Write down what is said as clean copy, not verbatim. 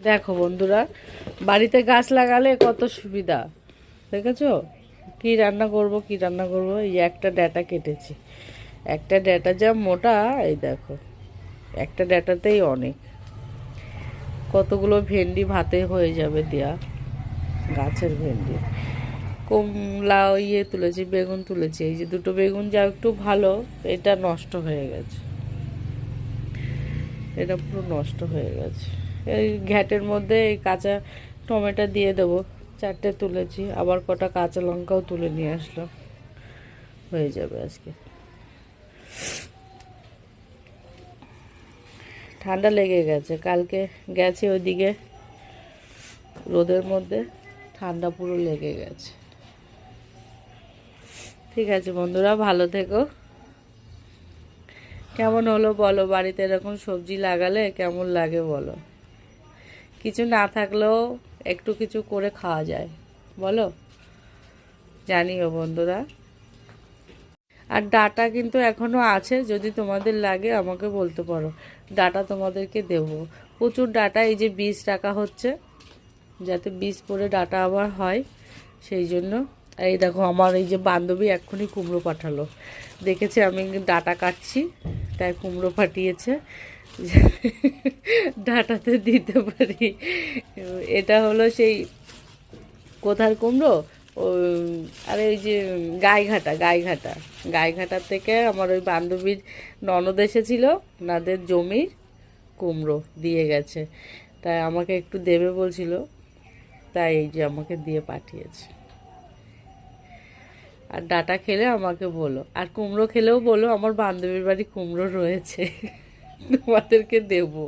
দেখো বন্ধুরা, বাড়িতে গাছ লাগালে কত সুবিধা দেখেছো। কি রান্না করব কি রান্না করব, এই একটা ডাঁটা কেটেছি। একটা ডাঁটা যা মোটা, এই দেখো একটা ডাঁটাতেই অনেক, কতগুলো ভেন্ডি ভাতে হয়ে যাবে দেয়া। গাছের ভেন্ডি, কমলা তুলেছি, বেগুন তুলেছি। এই যে দুটো বেগুন যা একটু ভালো, এটা নষ্ট হয়ে গেছে, এটা পুরো নষ্ট হয়ে গেছে। এই ঘ্যাটের মধ্যে এই কাঁচা টমেটো দিয়ে দেবো, চারটে তুলেছি, আবার কটা কাঁচা লঙ্কাও তুলে নিয়ে আসলাম, হয়ে যাবে আজকে। ঠান্ডা লেগে গেছে, কালকে গেছে ওইদিকে রোদের মধ্যে, ঠান্ডা পুরো লেগে গেছে। ঠিক আছে বন্ধুরা, ভালো থেকো। কেমন হলো বলো, বাড়িতে এরকম সবজি লাগালে কেমন লাগে বলো। কিছু না থাকলেও একটু কিছু করে খাওয়া যায়, বলো, জানিও বন্ধুরা। আর ডাটা কিন্তু এখনও আছে, যদি তোমাদের লাগে আমাকে বলতে পারো, ডাটা তোমাদেরকে দেবো। প্রচুর ডাটা, এই যে বীজ রাখা হচ্ছে যাতে বীজ পরে ডাটা আবার হয়, সেই জন্য। এই দেখো আমার এই যে বান্ধবী এক্ষুনি কুমড়ো পাঠালো, দেখেছে আমি ডাটা কাটছি, তাই কুমড়ো পাঠিয়েছে ডাটাতে দিতে পারি। এটা হলো সেই কোথার কুমড়ো, ও আরে ওই যে গাইঘাটা, গাইঘাটা, গাইঘাটার থেকে আমার ওই বান্ধবীর ননদ এসেছিল, ওনাদের জমির কুমড়ো দিয়ে গেছে, তাই আমাকে একটু দেবে বলছিল, তাই এই যে আমাকে দিয়ে পাঠিয়েছে। আর ডাটা খেলে আমাকে বলো, আর কুমড়ো খেলেও বলো, আমার বান্ধবীর বাড়ি কুমড়ো রয়েছে তোমাদেরকে দেবো।